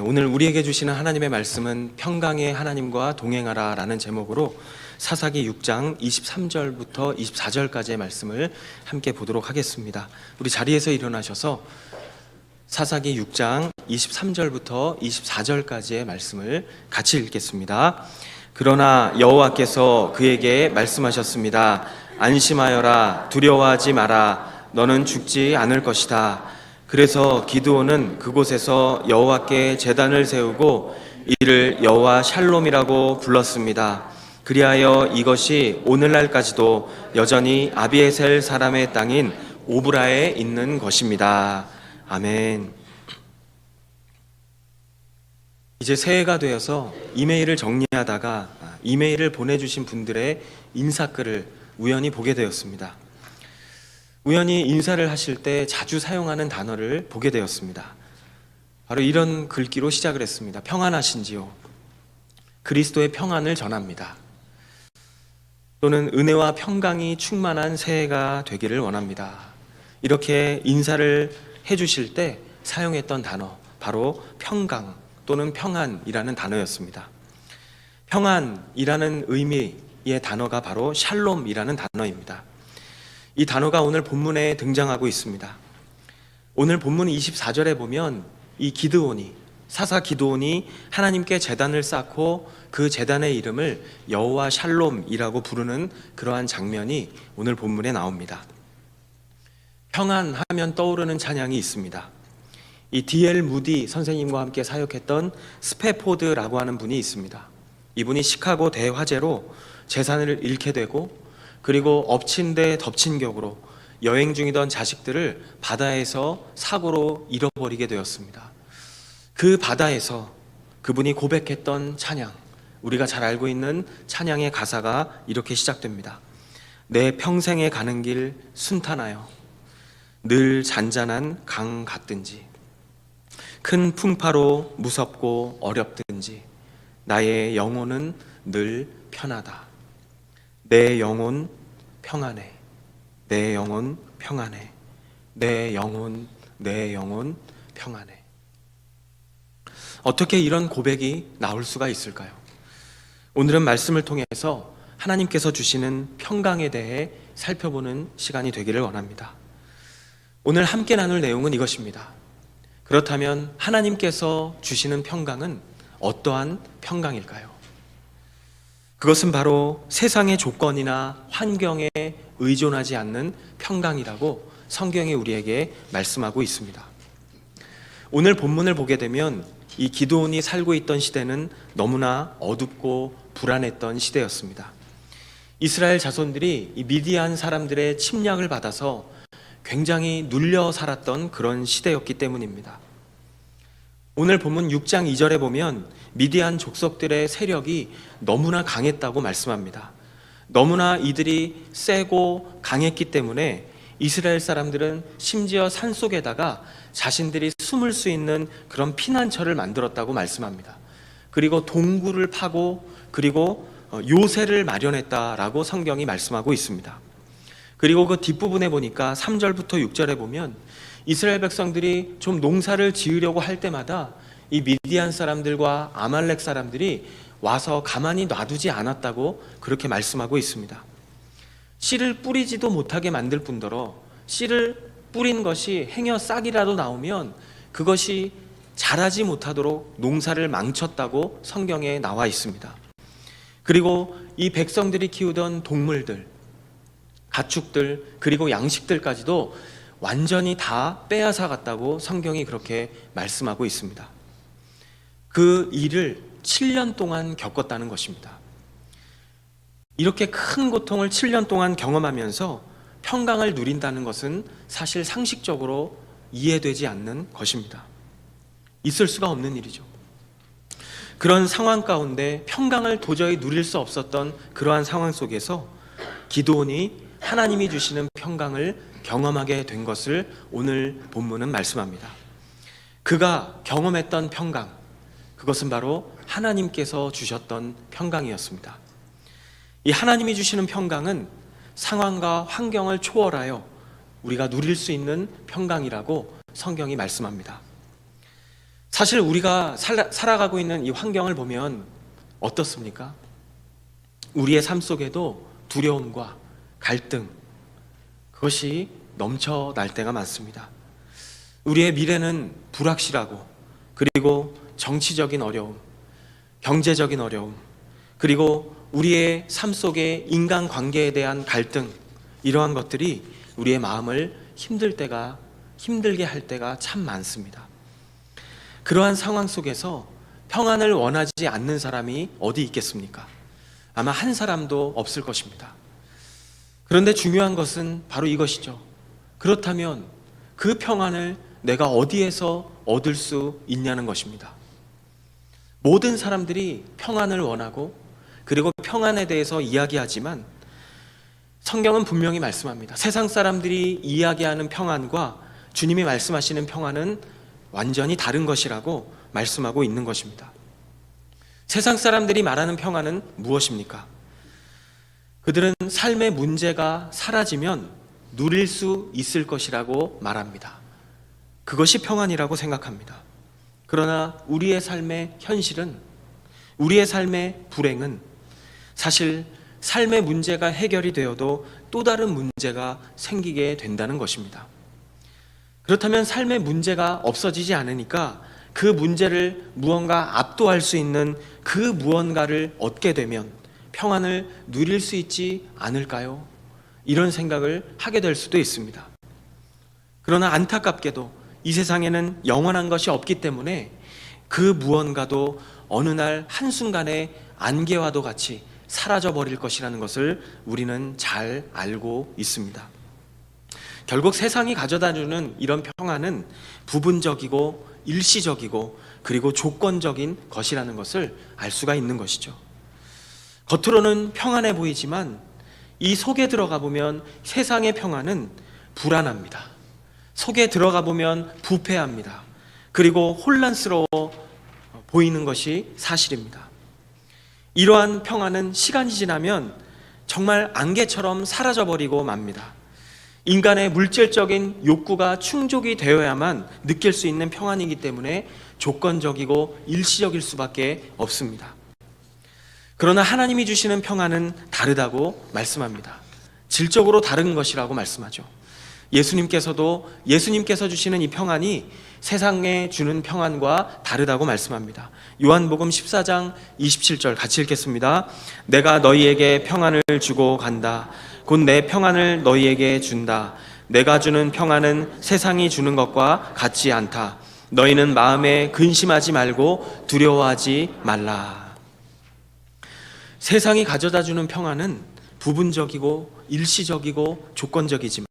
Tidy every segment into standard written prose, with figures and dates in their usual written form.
오늘 우리에게 주시는 하나님의 말씀은 평강의 하나님과 동행하라 라는 제목으로 사사기 6장 23절부터 24절까지의 말씀을 함께 보도록 하겠습니다. 우리 자리에서 일어나셔서 사사기 6장 23절부터 24절까지의 말씀을 같이 읽겠습니다. 그러나 여호와께서 그에게 말씀하셨습니다. 안심하여라, 두려워하지 마라. 너는 죽지 않을 것이다. 그래서 기드온은 그곳에서 여호와께 제단을 세우고 이를 여호와 샬롬이라고 불렀습니다. 그리하여 이것이 오늘날까지도 여전히 아비에셀 사람의 땅인 오브라에 있는 것입니다. 아멘. 이제 새해가 되어서 이메일을 정리하다가 이메일을 보내주신 분들의 인사글을 우연히 보게 되었습니다. 우연히 인사를 하실 때 자주 사용하는 단어를 보게 되었습니다. 바로 이런 글귀로 시작을 했습니다. 평안하신지요? 그리스도의 평안을 전합니다. 또는 은혜와 평강이 충만한 새해가 되기를 원합니다. 이렇게 인사를 해주실 때 사용했던 단어, 바로 평강 또는 평안이라는 단어였습니다. 평안이라는 의미의 단어가 바로 샬롬이라는 단어입니다. 이 단어가 오늘 본문에 등장하고 있습니다. 오늘 본문 24절에 보면 이 기드온이, 사사 기드온이 하나님께 제단을 쌓고 그 제단의 이름을 여호와 샬롬이라고 부르는 그러한 장면이 오늘 본문에 나옵니다. 평안하면 떠오르는 찬양이 있습니다. 이 D.L. 무디 선생님과 함께 사역했던 스패포드라고 하는 분이 있습니다. 이분이 시카고 대화재로 재산을 잃게 되고 그리고 엎친 데 덮친 격으로 여행 중이던 자식들을 바다에서 사고로 잃어버리게 되었습니다. 그 바다에서 그분이 고백했던 찬양, 우리가 잘 알고 있는 찬양의 가사가 이렇게 시작됩니다. 내 평생에 가는 길 순탄하여 늘 잔잔한 강 같든지 큰 풍파로 무섭고 어렵든지 나의 영혼은 늘 편하다. 내 영혼 평안해. 내 영혼 평안해. 내 영혼 평안해. 어떻게 이런 고백이 나올 수가 있을까요? 오늘은 말씀을 통해서 하나님께서 주시는 평강에 대해 살펴보는 시간이 되기를 원합니다. 오늘 함께 나눌 내용은 이것입니다. 그렇다면 하나님께서 주시는 평강은 어떠한 평강일까요? 그것은 바로 세상의 조건이나 환경에 의존하지 않는 평강이라고 성경이 우리에게 말씀하고 있습니다. 오늘 본문을 보게 되면 이 기드온이 살고 있던 시대는 너무나 어둡고 불안했던 시대였습니다. 이스라엘 자손들이 이 미디안 사람들의 침략을 받아서 굉장히 눌려 살았던 그런 시대였기 때문입니다. 오늘 본문 6장 2절에 보면 미디안 족속들의 세력이 너무나 강했다고 말씀합니다. 너무나 이들이 세고 강했기 때문에 이스라엘 사람들은 심지어 산속에다가 자신들이 숨을 수 있는 그런 피난처를 만들었다고 말씀합니다. 그리고 동굴을 파고 그리고 요새를 마련했다라고 성경이 말씀하고 있습니다. 그리고 그 뒷부분에 보니까 3절부터 6절에 보면 이스라엘 백성들이 좀 농사를 지으려고 할 때마다 이 미디안 사람들과 아말렉 사람들이 와서 가만히 놔두지 않았다고 그렇게 말씀하고 있습니다. 씨를 뿌리지도 못하게 만들 뿐더러 씨를 뿌린 것이 행여 싹이라도 나오면 그것이 자라지 못하도록 농사를 망쳤다고 성경에 나와 있습니다. 그리고 이 백성들이 키우던 동물들, 가축들, 그리고 양식들까지도 완전히 다 빼앗아 갔다고 성경이 그렇게 말씀하고 있습니다. 그 일을 7년 동안 겪었다는 것입니다. 이렇게 큰 고통을 7년 동안 경험하면서 평강을 누린다는 것은 사실 상식적으로 이해되지 않는 것입니다. 있을 수가 없는 일이죠. 그런 상황 가운데 평강을 도저히 누릴 수 없었던 그러한 상황 속에서 기드온이 하나님이 주시는 평강을 경험하게 된 것을 오늘 본문은 말씀합니다. 그가 경험했던 평강, 그것은 바로 하나님께서 주셨던 평강이었습니다. 이 하나님이 주시는 평강은 상황과 환경을 초월하여 우리가 누릴 수 있는 평강이라고 성경이 말씀합니다. 사실 우리가 살아가고 있는 이 환경을 보면 어떻습니까? 우리의 삶 속에도 두려움과 갈등, 그것이 넘쳐날 때가 많습니다. 우리의 미래는 불확실하고, 그리고 정치적인 어려움, 경제적인 어려움, 그리고 우리의 삶 속의 인간관계에 대한 갈등, 이러한 것들이 우리의 마음을 힘들게 할 때가 참 많습니다. 그러한 상황 속에서 평안을 원하지 않는 사람이 어디 있겠습니까? 아마 한 사람도 없을 것입니다. 그런데 중요한 것은 바로 이것이죠. 그렇다면 그 평안을 내가 어디에서 얻을 수 있냐는 것입니다. 모든 사람들이 평안을 원하고, 그리고 평안에 대해서 이야기하지만 성경은 분명히 말씀합니다. 세상 사람들이 이야기하는 평안과 주님이 말씀하시는 평안은 완전히 다른 것이라고 말씀하고 있는 것입니다. 세상 사람들이 말하는 평안은 무엇입니까? 그들은 삶의 문제가 사라지면 누릴 수 있을 것이라고 말합니다. 그것이 평안이라고 생각합니다. 그러나 우리의 삶의 현실은, 우리의 삶의 불행은 사실 삶의 문제가 해결이 되어도 또 다른 문제가 생기게 된다는 것입니다. 그렇다면 삶의 문제가 없어지지 않으니까 그 문제를 무언가 압도할 수 있는 그 무언가를 얻게 되면 평안을 누릴 수 있지 않을까요? 이런 생각을 하게 될 수도 있습니다. 그러나 안타깝게도 이 세상에는 영원한 것이 없기 때문에 그 무언가도 어느 날 한순간에 안개와도 같이 사라져 버릴 것이라는 것을 우리는 잘 알고 있습니다. 결국 세상이 가져다주는 이런 평안은 부분적이고 일시적이고, 그리고 조건적인 것이라는 것을 알 수가 있는 것이죠. 겉으로는 평안해 보이지만 이 속에 들어가 보면 세상의 평안은 불안합니다. 속에 들어가 보면 부패합니다. 그리고 혼란스러워 보이는 것이 사실입니다. 이러한 평안은 시간이 지나면 정말 안개처럼 사라져버리고 맙니다. 인간의 물질적인 욕구가 충족이 되어야만 느낄 수 있는 평안이기 때문에 조건적이고 일시적일 수밖에 없습니다. 그러나 하나님이 주시는 평안은 다르다고 말씀합니다. 질적으로 다른 것이라고 말씀하죠. 예수님께서 주시는 이 평안이 세상에 주는 평안과 다르다고 말씀합니다. 요한복음 14장 27절 같이 읽겠습니다. 내가 너희에게 평안을 주고 간다. 곧 내 평안을 너희에게 준다. 내가 주는 평안은 세상이 주는 것과 같지 않다. 너희는 마음에 근심하지 말고 두려워하지 말라. 세상이 가져다 주는 평안은 부분적이고 일시적이고 조건적이지만,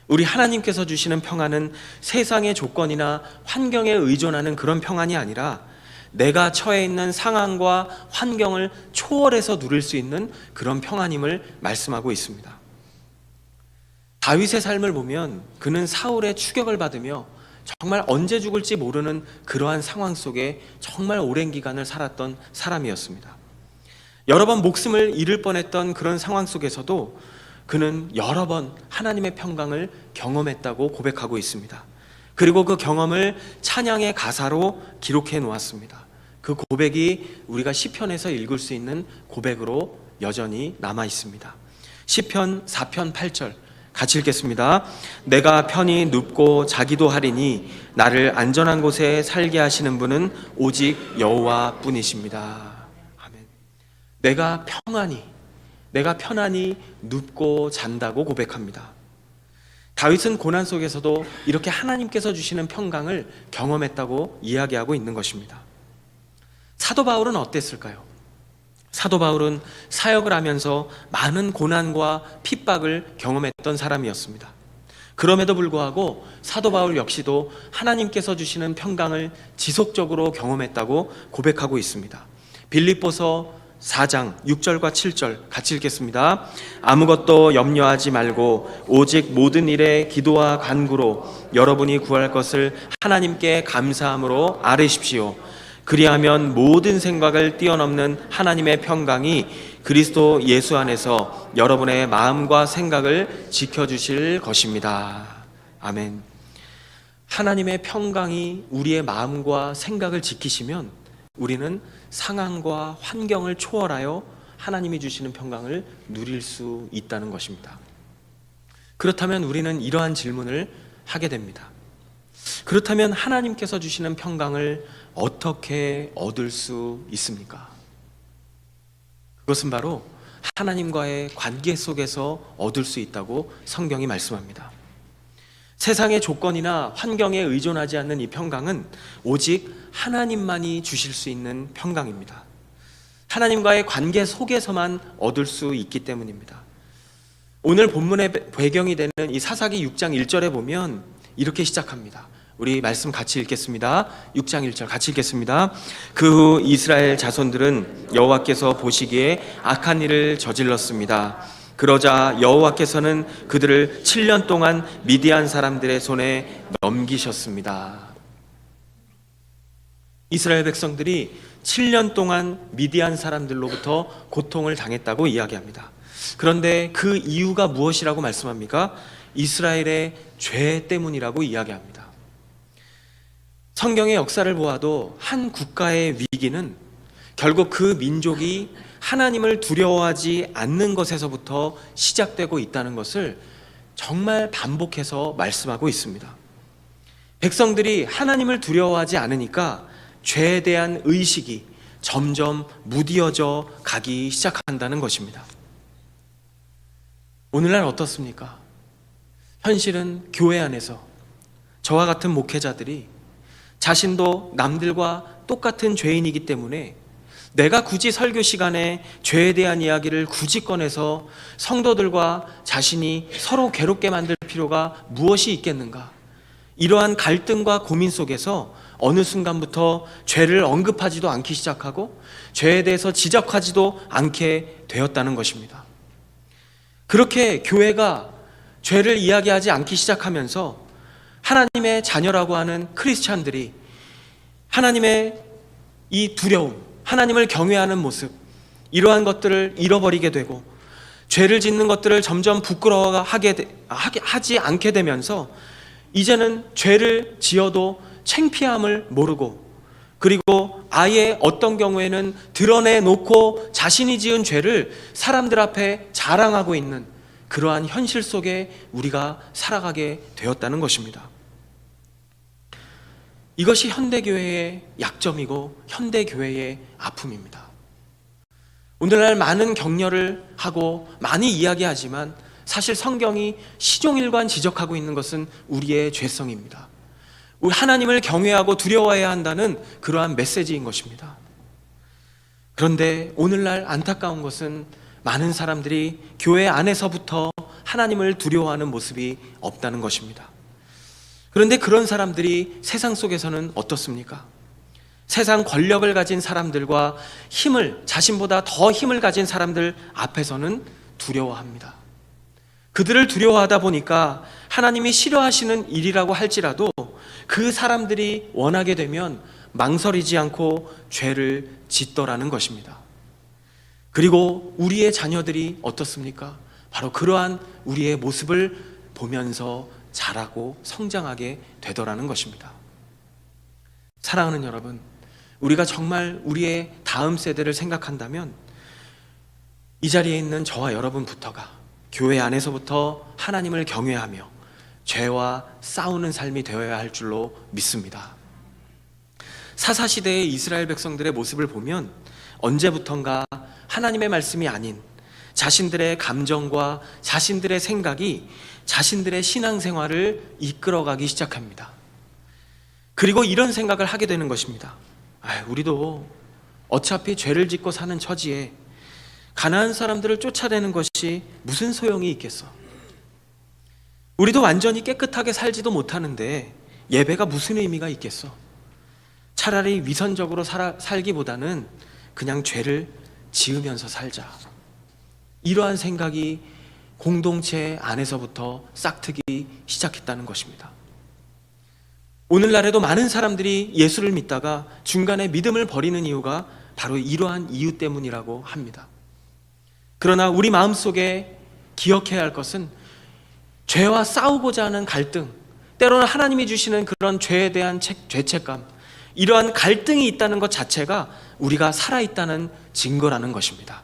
우리 하나님께서 주시는 평안은 세상의 조건이나 환경에 의존하는 그런 평안이 아니라 내가 처해 있는 상황과 환경을 초월해서 누릴 수 있는 그런 평안임을 말씀하고 있습니다. 다윗의 삶을 보면 그는 사울의 추격을 받으며 정말 언제 죽을지 모르는 그러한 상황 속에 정말 오랜 기간을 살았던 사람이었습니다. 여러 번 목숨을 잃을 뻔했던 그런 상황 속에서도 그는 여러 번 하나님의 평강을 경험했다고 고백하고 있습니다. 그리고 그 경험을 찬양의 가사로 기록해 놓았습니다. 그 고백이 우리가 시편에서 읽을 수 있는 고백으로 여전히 남아 있습니다. 시편 4편 8절 같이 읽겠습니다. 내가 편히 눕고 자기도 하리니 나를 안전한 곳에 살게 하시는 분은 오직 여호와 뿐이십니다. 아멘. 내가 편안히 눕고 잔다고 고백합니다. 다윗은 고난 속에서도 이렇게 하나님께서 주시는 평강을 경험했다고 이야기하고 있는 것입니다. 사도 바울은 어땠을까요? 사도 바울은 사역을 하면서 많은 고난과 핍박을 경험했던 사람이었습니다. 그럼에도 불구하고 사도 바울 역시도 하나님께서 주시는 평강을 지속적으로 경험했다고 고백하고 있습니다. 빌립보서 4장 6절과 7절 같이 읽겠습니다. 아무것도 염려하지 말고 오직 모든 일에 기도와 간구로 여러분이 구할 것을 하나님께 감사함으로 아뢰십시오. 그리하면 모든 생각을 뛰어넘는 하나님의 평강이 그리스도 예수 안에서 여러분의 마음과 생각을 지켜주실 것입니다. 아멘. 하나님의 평강이 우리의 마음과 생각을 지키시면 우리는 상황과 환경을 초월하여 하나님이 주시는 평강을 누릴 수 있다는 것입니다. 그렇다면 우리는 이러한 질문을 하게 됩니다. 그렇다면 하나님께서 주시는 평강을 어떻게 얻을 수 있습니까? 그것은 바로 하나님과의 관계 속에서 얻을 수 있다고 성경이 말씀합니다. 세상의 조건이나 환경에 의존하지 않는 이 평강은 오직 하나님만이 주실 수 있는 평강입니다. 하나님과의 관계 속에서만 얻을 수 있기 때문입니다. 오늘 본문의 배경이 되는 이 사사기 6장 1절에 보면 이렇게 시작합니다. 우리 말씀 같이 읽겠습니다. 6장 1절 같이 읽겠습니다. 그 후 이스라엘 자손들은 여호와께서 보시기에 악한 일을 저질렀습니다. 그러자 여호와께서는 그들을 7년 동안 미디안 사람들의 손에 넘기셨습니다. 이스라엘 백성들이 7년 동안 미디안 사람들로부터 고통을 당했다고 이야기합니다. 그런데 그 이유가 무엇이라고 말씀합니까? 이스라엘의 죄 때문이라고 이야기합니다. 성경의 역사를 보아도 한 국가의 위기는 결국 그 민족이 하나님을 두려워하지 않는 것에서부터 시작되고 있다는 것을 정말 반복해서 말씀하고 있습니다. 백성들이 하나님을 두려워하지 않으니까 죄에 대한 의식이 점점 무디어져 가기 시작한다는 것입니다. 오늘날 어떻습니까? 현실은 교회 안에서 저와 같은 목회자들이 자신도 남들과 똑같은 죄인이기 때문에 내가 굳이 설교 시간에 죄에 대한 이야기를 굳이 꺼내서 성도들과 자신이 서로 괴롭게 만들 필요가 무엇이 있겠는가? 이러한 갈등과 고민 속에서 어느 순간부터 죄를 언급하지도 않기 시작하고 죄에 대해서 지적하지도 않게 되었다는 것입니다. 그렇게 교회가 죄를 이야기하지 않기 시작하면서 하나님의 자녀라고 하는 크리스찬들이 하나님의 이 두려움, 하나님을 경외하는 모습, 이러한 것들을 잃어버리게 되고 죄를 짓는 것들을 점점 부끄러워하지 않게 되면서 이제는 죄를 지어도 창피함을 모르고, 그리고 아예 어떤 경우에는 드러내놓고 자신이 지은 죄를 사람들 앞에 자랑하고 있는 그러한 현실 속에 우리가 살아가게 되었다는 것입니다. 이것이 현대교회의 약점이고 현대교회의 아픔입니다. 오늘날 많은 격려를 하고 많이 이야기하지만 사실 성경이 시종일관 지적하고 있는 것은 우리의 죄성입니다. 우리 하나님을 경외하고 두려워해야 한다는 그러한 메시지인 것입니다. 그런데 오늘날 안타까운 것은 많은 사람들이 교회 안에서부터 하나님을 두려워하는 모습이 없다는 것입니다. 그런데 그런 사람들이 세상 속에서는 어떻습니까? 세상 권력을 가진 사람들과 자신보다 더 힘을 가진 사람들 앞에서는 두려워합니다. 그들을 두려워하다 보니까 하나님이 싫어하시는 일이라고 할지라도 그 사람들이 원하게 되면 망설이지 않고 죄를 짓더라는 것입니다. 그리고 우리의 자녀들이 어떻습니까? 바로 그러한 우리의 모습을 보면서 자라고 성장하게 되더라는 것입니다. 사랑하는 여러분, 우리가 정말 우리의 다음 세대를 생각한다면 이 자리에 있는 저와 여러분부터가 교회 안에서부터 하나님을 경외하며 죄와 싸우는 삶이 되어야 할 줄로 믿습니다. 사사시대의 이스라엘 백성들의 모습을 보면 언제부턴가 하나님의 말씀이 아닌 자신들의 감정과 자신들의 생각이 자신들의 신앙생활을 이끌어가기 시작합니다. 그리고 이런 생각을 하게 되는 것입니다. 우리도 어차피 죄를 짓고 사는 처지에 가난한 사람들을 쫓아내는 것이 무슨 소용이 있겠어? 우리도 완전히 깨끗하게 살지도 못하는데 예배가 무슨 의미가 있겠어? 차라리 위선적으로 살기보다는 그냥 죄를 지으면서 살자. 이러한 생각이 공동체 안에서부터 싹트기 시작했다는 것입니다. 오늘날에도 많은 사람들이 예수를 믿다가 중간에 믿음을 버리는 이유가 바로 이러한 이유 때문이라고 합니다. 그러나 우리 마음속에 기억해야 할 것은 죄와 싸우고자 하는 갈등, 때로는 하나님이 주시는 그런 죄에 대한 죄책감, 이러한 갈등이 있다는 것 자체가 우리가 살아있다는 증거라는 것입니다.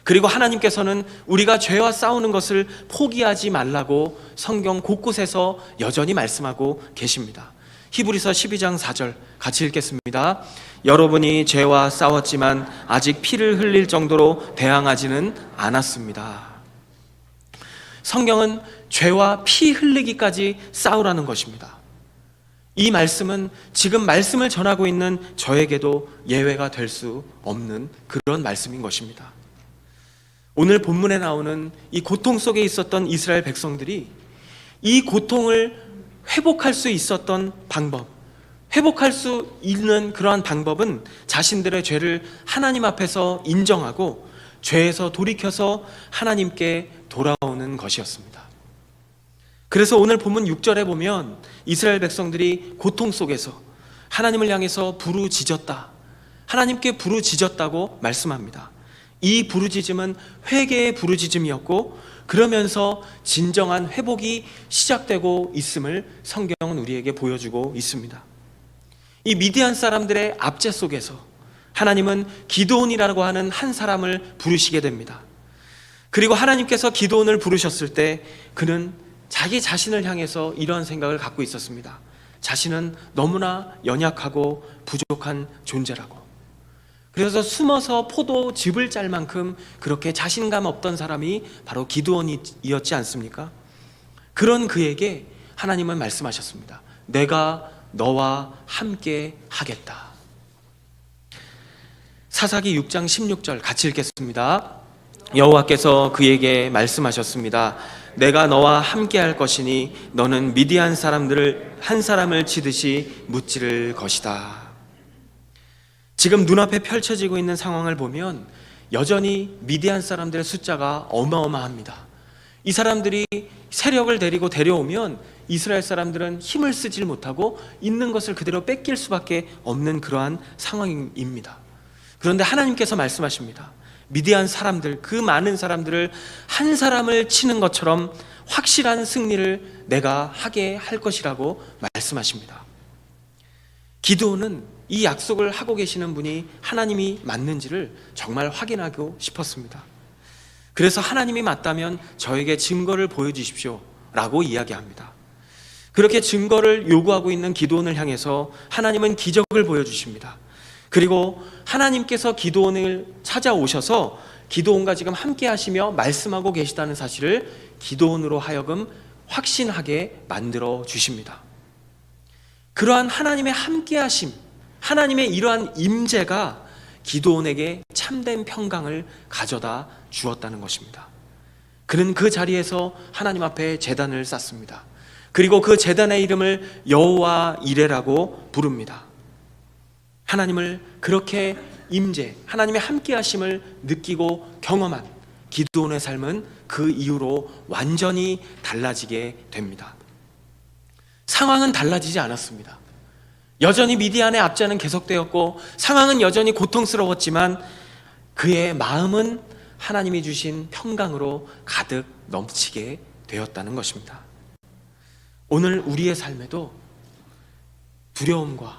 그리고 하나님께서는 우리가 죄와 싸우는 것을 포기하지 말라고 성경 곳곳에서 여전히 말씀하고 계십니다. 히브리서 12장 4절 같이 읽겠습니다. 여러분이 죄와 싸웠지만 아직 피를 흘릴 정도로 대항하지는 않았습니다. 성경은 죄와 피 흘리기까지 싸우라는 것입니다. 이 말씀은 지금 말씀을 전하고 있는 저에게도 예외가 될 수 없는 그런 말씀인 것입니다. 오늘 본문에 나오는 이 고통 속에 있었던 이스라엘 백성들이 이 고통을 회복할 수 있었던 방법, 회복할 수 있는 그러한 방법은 자신들의 죄를 하나님 앞에서 인정하고 죄에서 돌이켜서 하나님께 돌아오는 것이었습니다. 그래서 오늘 본문 6절에 보면 이스라엘 백성들이 고통 속에서 하나님을 향해서 부르짖었다, 하나님께 부르짖었다고 말씀합니다. 이 부르짖음은 회개의 부르짖음이었고 그러면서 진정한 회복이 시작되고 있음을 성경은 우리에게 보여주고 있습니다. 이 미디안 사람들의 압제 속에서 하나님은 기드온이라고 하는 한 사람을 부르시게 됩니다. 그리고 하나님께서 기드온을 부르셨을 때 그는 자기 자신을 향해서 이런 생각을 갖고 있었습니다. 자신은 너무나 연약하고 부족한 존재라고. 그래서 숨어서 포도즙을 짤 만큼 그렇게 자신감 없던 사람이 바로 기드온이었지 않습니까? 그런 그에게 하나님은 말씀하셨습니다. 내가 너와 함께 하겠다. 사사기 6장 16절 같이 읽겠습니다. 여호와께서 그에게 말씀하셨습니다. 내가 너와 함께 할 것이니 너는 미디안 사람들을 한 사람을 치듯이 무찌를 것이다. 지금 눈앞에 펼쳐지고 있는 상황을 보면 여전히 미디안 사람들의 숫자가 어마어마합니다. 이 사람들이 세력을 데리고 데려오면 이스라엘 사람들은 힘을 쓰질 못하고 있는 것을 그대로 뺏길 수밖에 없는 그러한 상황입니다. 그런데 하나님께서 말씀하십니다. 미디안 사람들, 그 많은 사람들을 한 사람을 치는 것처럼 확실한 승리를 내가 하게 할 것이라고 말씀하십니다. 기드온은 이 약속을 하고 계시는 분이 하나님이 맞는지를 정말 확인하고 싶었습니다. 그래서 하나님이 맞다면 저에게 증거를 보여주십시오 라고 이야기합니다. 그렇게 증거를 요구하고 있는 기드온을 향해서 하나님은 기적을 보여주십니다. 그리고 하나님께서 기드온을 찾아오셔서 기드온과 지금 함께 하시며 말씀하고 계시다는 사실을 기드온으로 하여금 확신하게 만들어 주십니다. 그러한 하나님의 함께 하심, 하나님의 이러한 임재가 기드온에게 참된 평강을 가져다 주었다는 것입니다. 그는 그 자리에서 하나님 앞에 제단을 쌓습니다. 그리고 그 제단의 이름을 여호와 이레라고 부릅니다. 하나님을 그렇게 임재, 하나님의 함께 하심을 느끼고 경험한 기드온의 삶은 그 이후로 완전히 달라지게 됩니다. 상황은 달라지지 않았습니다. 여전히 미디안의 압제는 계속되었고 상황은 여전히 고통스러웠지만 그의 마음은 하나님이 주신 평강으로 가득 넘치게 되었다는 것입니다. 오늘 우리의 삶에도 두려움과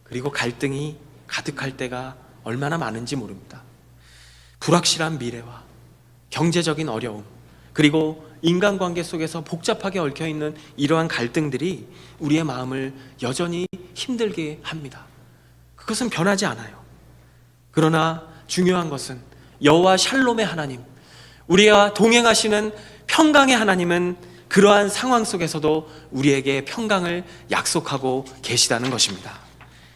그리고 갈등이 가득할 때가 얼마나 많은지 모릅니다. 불확실한 미래와 경제적인 어려움, 그리고 인간관계 속에서 복잡하게 얽혀있는 이러한 갈등들이 우리의 마음을 여전히 힘들게 합니다. 그것은 변하지 않아요. 그러나 중요한 것은 여호와 샬롬의 하나님, 우리와 동행하시는 평강의 하나님은 그러한 상황 속에서도 우리에게 평강을 약속하고 계시다는 것입니다.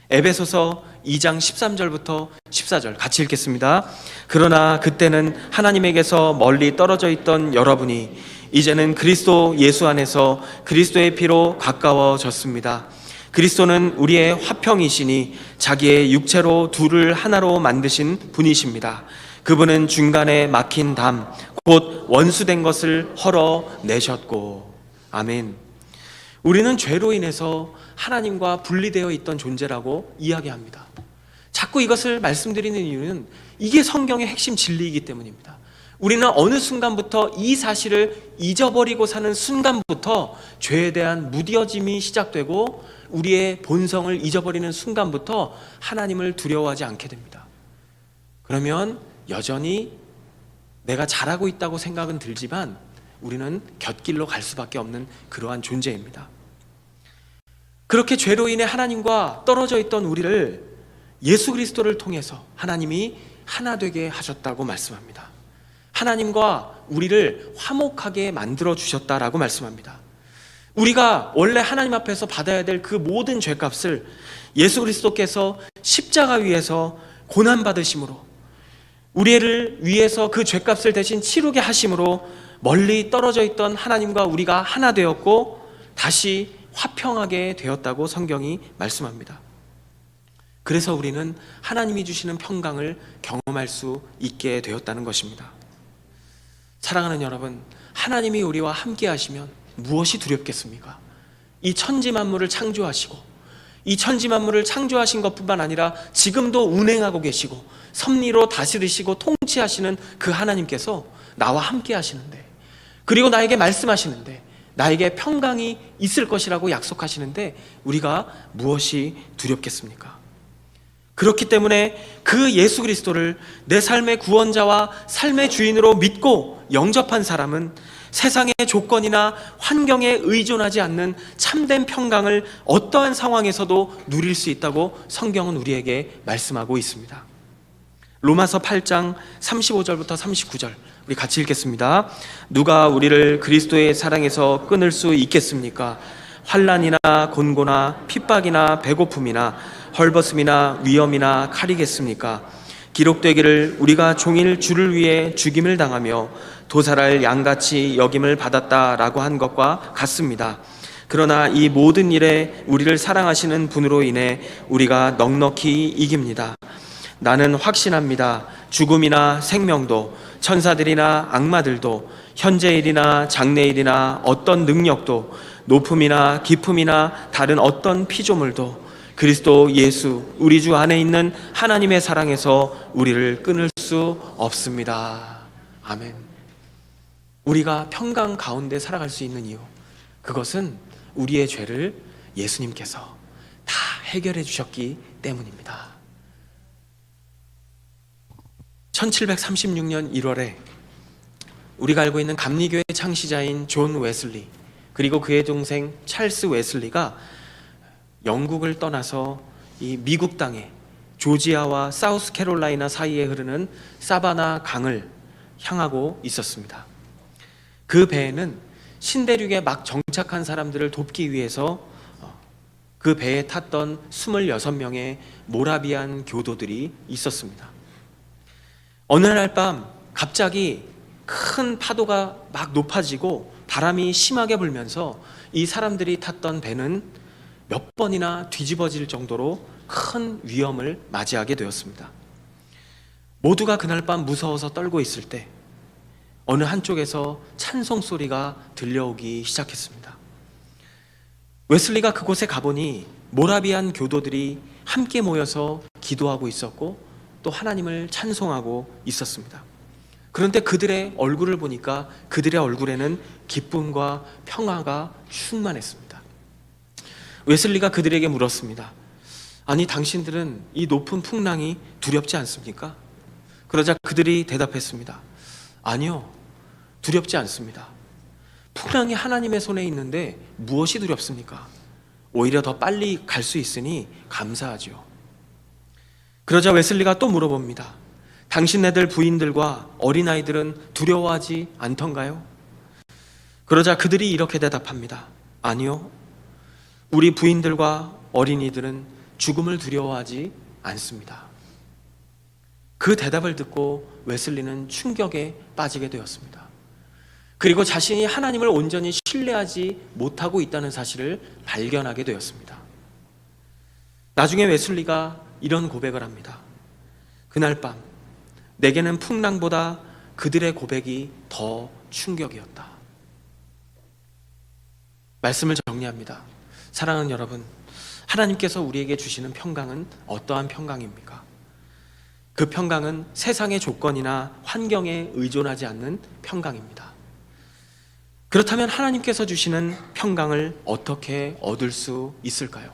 에베소서 2장 13절부터 14절 같이 읽겠습니다. 그러나 그때는 하나님에게서 멀리 떨어져 있던 여러분이 이제는 그리스도 예수 안에서 그리스도의 피로 가까워졌습니다. 그리스도는 우리의 화평이시니 자기의 육체로 둘을 하나로 만드신 분이십니다. 그분은 중간에 막힌 담, 곧 원수된 것을 헐어내셨고. 아멘. 우리는 죄로 인해서 하나님과 분리되어 있던 존재라고 이야기합니다. 자꾸 이것을 말씀드리는 이유는 이게 성경의 핵심 진리이기 때문입니다. 우리는 어느 순간부터 이 사실을 잊어버리고 사는 순간부터 죄에 대한 무뎌짐이 시작되고 우리의 본성을 잊어버리는 순간부터 하나님을 두려워하지 않게 됩니다. 그러면 여전히 내가 잘하고 있다고 생각은 들지만 우리는 곁길로 갈 수밖에 없는 그러한 존재입니다. 그렇게 죄로 인해 하나님과 떨어져 있던 우리를 예수 그리스도를 통해서 하나님이 하나 되게 하셨다고 말씀합니다. 하나님과 우리를 화목하게 만들어 주셨다라고 말씀합니다. 우리가 원래 하나님 앞에서 받아야 될 그 모든 죄값을 예수 그리스도께서 십자가 위에서 고난받으심으로 우리를 위해서 그 죄값을 대신 치르게 하심으로 멀리 떨어져 있던 하나님과 우리가 하나 되었고 다시 화평하게 되었다고 성경이 말씀합니다. 그래서 우리는 하나님이 주시는 평강을 경험할 수 있게 되었다는 것입니다. 사랑하는 여러분, 하나님이 우리와 함께 하시면 무엇이 두렵겠습니까? 이 천지 만물을 창조하시고 이 천지 만물을 창조하신 것뿐만 아니라 지금도 운행하고 계시고 섭리로 다스리시고 통치하시는 그 하나님께서 나와 함께 하시는데, 그리고 나에게 말씀하시는데, 나에게 평강이 있을 것이라고 약속하시는데 우리가 무엇이 두렵겠습니까? 그렇기 때문에 그 예수 그리스도를 내 삶의 구원자와 삶의 주인으로 믿고 영접한 사람은 세상의 조건이나 환경에 의존하지 않는 참된 평강을 어떠한 상황에서도 누릴 수 있다고 성경은 우리에게 말씀하고 있습니다. 로마서 8장 35절부터 39절 우리 같이 읽겠습니다. 누가 우리를 그리스도의 사랑에서 끊을 수 있겠습니까? 환난이나 곤고나 핍박이나 배고픔이나 헐벗음이나 위험이나 칼이겠습니까? 기록되기를 우리가 종일 주를 위해 죽임을 당하며 도살할 양같이 여김을 받았다라고 한 것과 같습니다. 그러나 이 모든 일에 우리를 사랑하시는 분으로 인해 우리가 넉넉히 이깁니다. 나는 확신합니다. 죽음이나 생명도 천사들이나 악마들도 현재일이나 장래일이나 어떤 능력도 높음이나 깊음이나 다른 어떤 피조물도 그리스도 예수 우리 주 안에 있는 하나님의 사랑에서 우리를 끊을 수 없습니다. 아멘. 우리가 평강 가운데 살아갈 수 있는 이유, 그것은 우리의 죄를 예수님께서 다 해결해 주셨기 때문입니다. 1736년 1월에 우리가 알고 있는 감리교의 창시자인 존 웨슬리, 그리고 그의 동생 찰스 웨슬리가 영국을 떠나서 이 미국 땅에 조지아와 사우스캐롤라이나 사이에 흐르는 사바나 강을 향하고 있었습니다. 그 배에는 신대륙에 막 정착한 사람들을 돕기 위해서 그 배에 탔던 26명의 모라비안 교도들이 있었습니다. 어느 날 밤 갑자기 큰 파도가 막 높아지고 바람이 심하게 불면서 이 사람들이 탔던 배는 몇 번이나 뒤집어질 정도로 큰 위험을 맞이하게 되었습니다. 모두가 그날 밤 무서워서 떨고 있을 때 어느 한쪽에서 찬송 소리가 들려오기 시작했습니다. 웨슬리가 그곳에 가보니 모라비안 교도들이 함께 모여서 기도하고 있었고 또 하나님을 찬송하고 있었습니다. 그런데 그들의 얼굴을 보니까 그들의 얼굴에는 기쁨과 평화가 충만했습니다. 웨슬리가 그들에게 물었습니다. 아니, 당신들은 이 높은 풍랑이 두렵지 않습니까? 그러자 그들이 대답했습니다. 아니요, 두렵지 않습니다. 풍랑이 하나님의 손에 있는데 무엇이 두렵습니까? 오히려 더 빨리 갈 수 있으니 감사하죠. 그러자 웨슬리가 또 물어봅니다. 당신네들 부인들과 어린아이들은 두려워하지 않던가요? 그러자 그들이 이렇게 대답합니다. 아니요, 우리 부인들과 어린이들은 죽음을 두려워하지 않습니다. 그 대답을 듣고 웨슬리는 충격에 빠지게 되었습니다. 그리고 자신이 하나님을 온전히 신뢰하지 못하고 있다는 사실을 발견하게 되었습니다. 나중에 웨슬리가 이런 고백을 합니다. 그날 밤 내게는 풍랑보다 그들의 고백이 더 충격이었다. 말씀을 정리합니다. 사랑하는 여러분, 하나님께서 우리에게 주시는 평강은 어떠한 평강입니까? 그 평강은 세상의 조건이나 환경에 의존하지 않는 평강입니다. 그렇다면 하나님께서 주시는 평강을 어떻게 얻을 수 있을까요?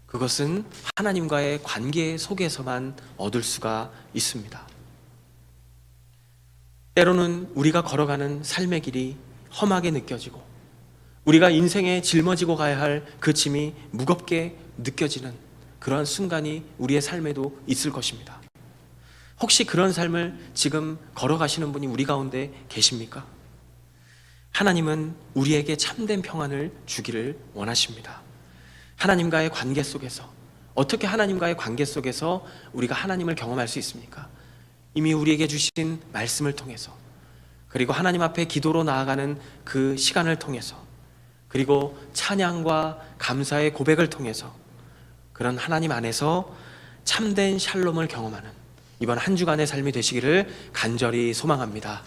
그것은 하나님과의 관계 속에서만 얻을 수가 있습니다. 때로는 우리가 걸어가는 삶의 길이 험하게 느껴지고 우리가 인생에 짊어지고 가야 할 그 짐이 무겁게 느껴지는 그러한 순간이 우리의 삶에도 있을 것입니다. 혹시 그런 삶을 지금 걸어가시는 분이 우리 가운데 계십니까? 하나님은 우리에게 참된 평안을 주기를 원하십니다. 하나님과의 관계 속에서, 어떻게 하나님과의 관계 속에서 우리가 하나님을 경험할 수 있습니까? 이미 우리에게 주신 말씀을 통해서, 그리고 하나님 앞에 기도로 나아가는 그 시간을 통해서, 그리고 찬양과 감사의 고백을 통해서 그런 하나님 안에서 참된 샬롬을 경험하는 이번 한 주간의 삶이 되시기를 간절히 소망합니다.